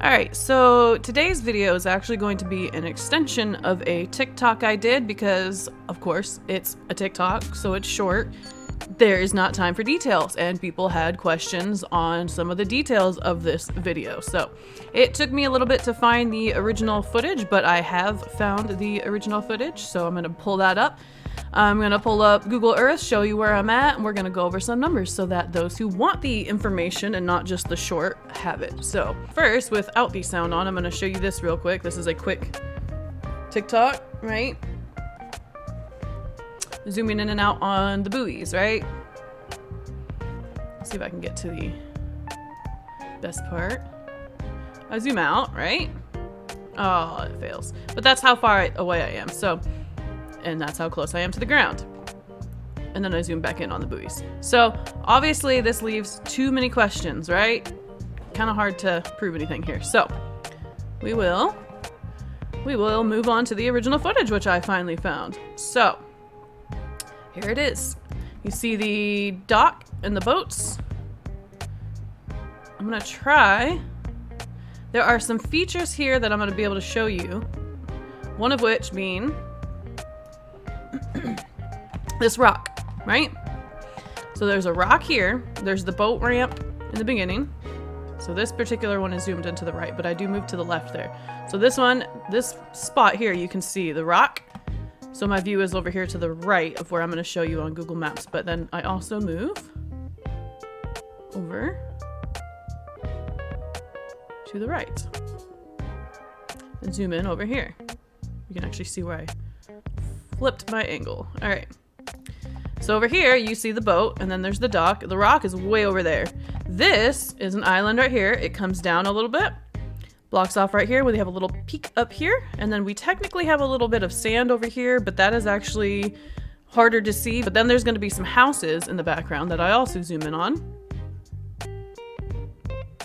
Alright, so today's video is actually going to be an extension of a TikTok I did because, of course, it's a TikTok, so it's short. There is not time for details, and people had questions on some of the details of this video. So it took me a little bit to find the original footage, but I have found the original footage, so I'm going to pull that up. I'm going to pull up Google Earth, show you where I'm at, and we're going to go over some numbers so that those who want the information and not just the short have it. So first, without the sound on, I'm going to show you this real quick. This is a quick TikTok, right? Zooming in and out on the buoys, right? Let's see if I can get to the best part. I zoom out, right? Oh, it fails. But that's how far away I am. So, and that's how close I am to the ground. And then I zoom back in on the buoys. So obviously this leaves too many questions, right? Kind of hard to prove anything here. So we will move on to the original footage, which I finally found. So here it is. You see the dock and the boats. I'm gonna try. There are some features here that I'm gonna be able to show you. One of which being this rock, right? So there's a rock here. There's the boat ramp in the beginning. So this particular one is zoomed into the right, but I do move to the left there. So this spot here, you can see the rock. So my view is over here to the right of where I'm going to show you on Google Maps. But then I also move over to the right and zoom in over here. You can actually see where I flipped my angle. All right. So over here, you see the boat, and then there's the dock. The rock is way over there. This is an island right here. It comes down a little bit, blocks off right here where they have a little peak up here. And then we technically have a little bit of sand over here, but that is actually harder to see. But then there's going to be some houses in the background that I also zoom in on.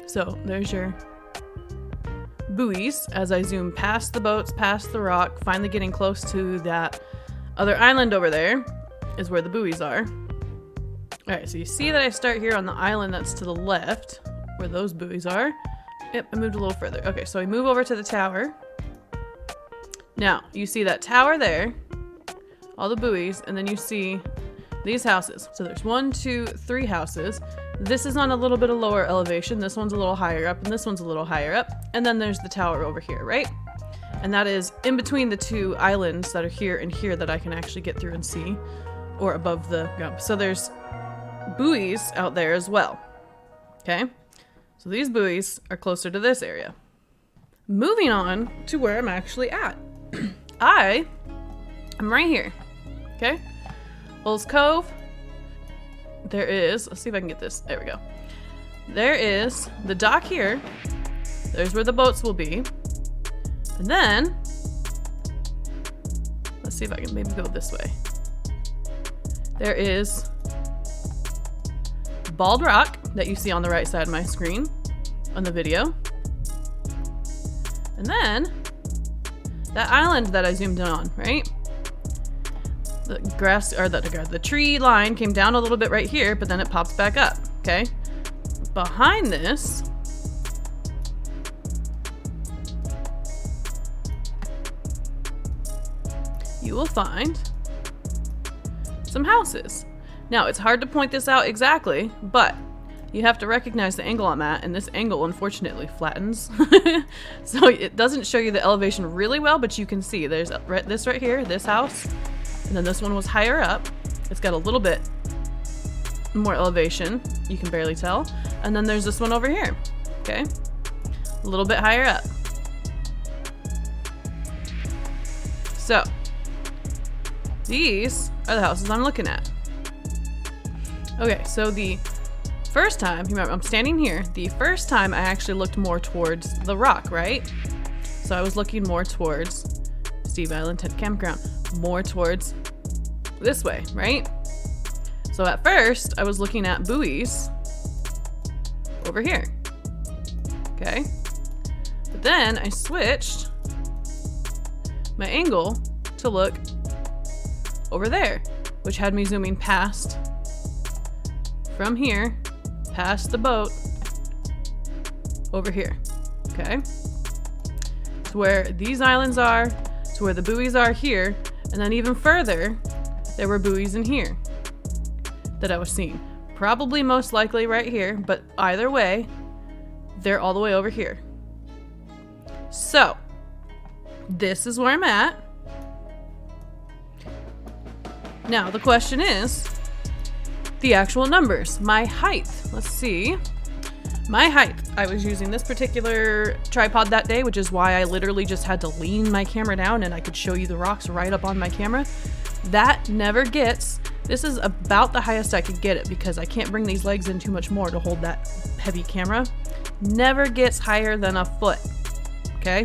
So there's your buoys as I zoom past the boats, past the rock, finally getting close to that other island over there is where the buoys are. Alright, so you see that I start here on the island that's to the left, where those buoys are. Yep, I moved a little further. Okay, so I move over to the tower. Now, you see that tower there, all the buoys, and then you see these houses. So there's 1, 2, 3 houses. This is on a little bit of lower elevation. This one's a little higher up, and this one's a little higher up. And then there's the tower over here, right? And that is in between the two islands that are here and here that I can actually get through and see, or above the ground. So there's buoys out there as well. Okay? So these buoys are closer to this area. Moving on to where I'm actually at. I'm right here. Okay? Hulls Cove. There is, let's see if I can get this. There we go. There is the dock here. There's where the boats will be. And then, let's see if I can maybe go this way. There is Bald Rock that you see on the right side of my screen on the video. And then, that island that I zoomed in on, right? The grass, or the tree line came down a little bit right here, but then it pops back up, okay? Behind this, you will find some houses. Now, it's hard to point this out exactly, but you have to recognize the angle I'm at, and this angle unfortunately flattens. So it doesn't show you the elevation really well, but you can see there's this right here, this house, and then this one was higher up. It's got a little bit more elevation, you can barely tell. And then there's this one over here, okay? A little bit higher up. So these are the houses I'm looking at. Okay, so the first time, remember I'm standing here, the first time I actually looked more towards the rock, right? So I was looking more towards Steve Island Tent Campground, more towards this way, right? So at first I was looking at buoys over here, okay? But then I switched my angle to look over there, which had me zooming past from here, past the boat, over here. Okay? To where these islands are, to where the buoys are here, and then even further, there were buoys in here that I was seeing. Probably most likely right here, but either way, they're all the way over here. So, this is where I'm at. Now, the question is the actual numbers. My height. Let's see. My height. I was using this particular tripod that day, which is why I literally just had to lean my camera down and I could show you the rocks right up on my camera. That never gets, this is about the highest I could get it because I can't bring these legs in too much more to hold that heavy camera. Never gets higher than a foot. Okay?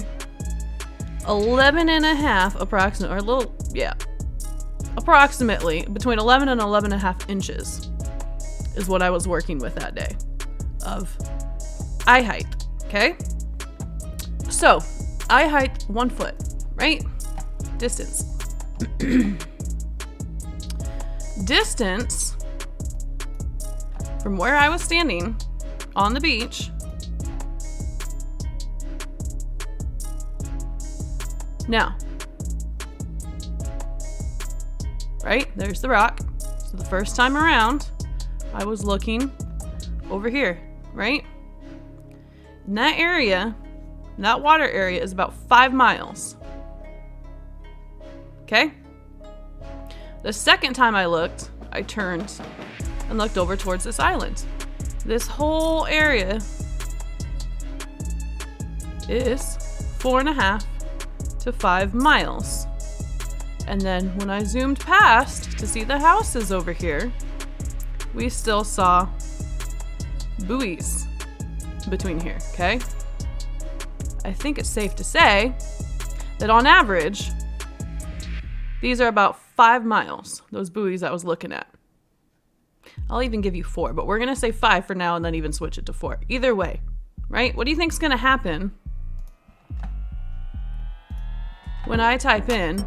11 and a half approximately, or a little, yeah. Approximately between 11 and 11 and a half inches is what I was working with that day of eye height. Okay? So, eye height, 1 foot, right? Distance. Distance from where I was standing on the beach now, right? There's the rock. So the first time around, I was looking over here, right? In that area, that water area is about 5 miles. Okay? The second time I looked, I turned and looked over towards this island. This whole area is 4.5 to 5 miles. And then when I zoomed past to see the houses over here, we still saw buoys between here, okay? I think it's safe to say that on average, these are about 5 miles, those buoys I was looking at. I'll even give you 4, but we're gonna say 5 for now and then even switch it to 4. Either way, right? What do you think's gonna happen when I type in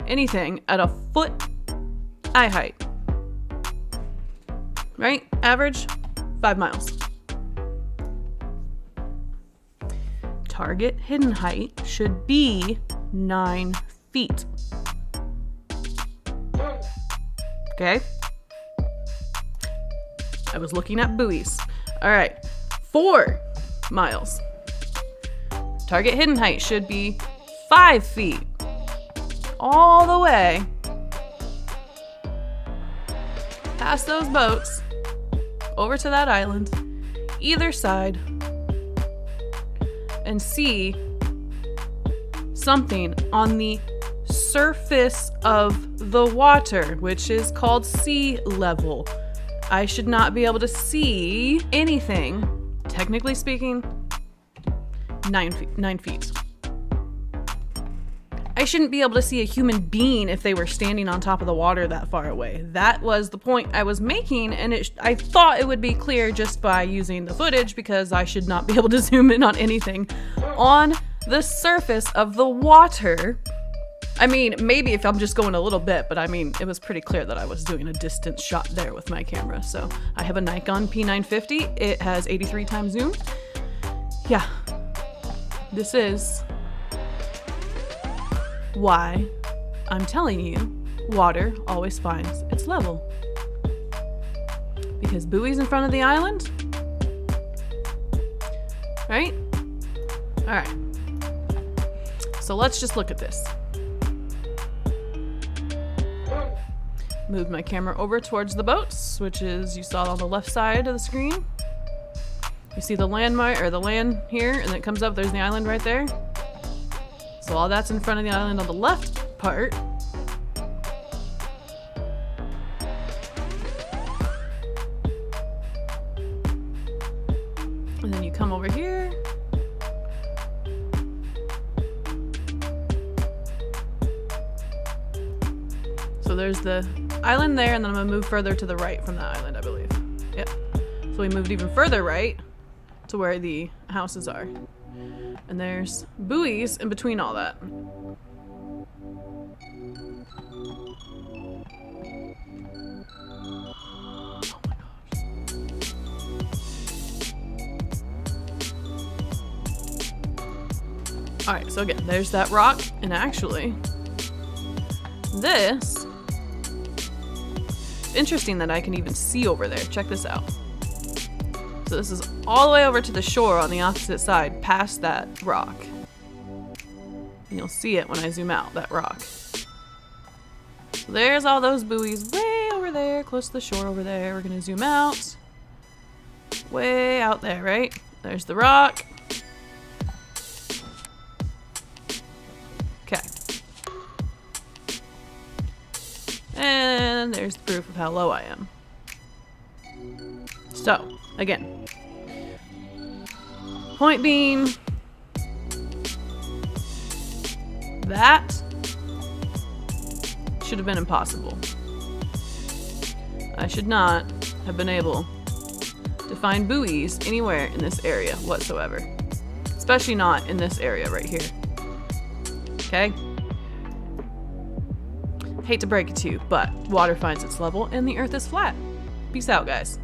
anything at a foot eye height? Right? Average, 5 miles. Target hidden height should be 9 feet. Okay? I was looking at buoys. All right, 4 miles. Target hidden height should be 5 feet. All the way past those boats, over to that island, either side, and see something on the surface of the water, which is called sea level. I should not be able to see anything, technically speaking, 9 feet. I shouldn't be able to see a human being if they were standing on top of the water that far away. That was the point I was making, and I thought it would be clear just by using the footage because I should not be able to zoom in on anything on the surface of the water. I mean, maybe if I'm just going a little bit, but I mean, it was pretty clear that I was doing a distance shot there with my camera. So I have a Nikon P950. It has 83 times zoom. Yeah, this is why I'm telling you water always finds its level. Because buoys in front of the island, right? All right. So let's just look at this. Moved my camera over towards the boats, which is, you saw on the left side of the screen. You see the landmark, or the land here, and it comes up, there's the island right there. So all that's in front of the island on the left part. And then you come over here. So there's the island there, and then I'm gonna move further to the right from that island, I believe. Yep. So we moved even further right to where the houses are. And there's buoys in between all that. Oh my gosh. Alright, so again, there's that rock, and actually, this, it's interesting that I can even see over there. Check this out. So this is all the way over to the shore on the opposite side, past that rock. And you'll see it when I zoom out, that rock. So there's all those buoys way over there, close to the shore over there. We're gonna zoom out. Way out there, right? There's the rock. Okay. And there's the proof of how low I am. So, again. Point being, that should have been impossible. I should not have been able to find buoys anywhere in this area whatsoever. Especially not in this area right here. Okay? Hate to break it to you, but water finds its level and the earth is flat. Peace out, guys.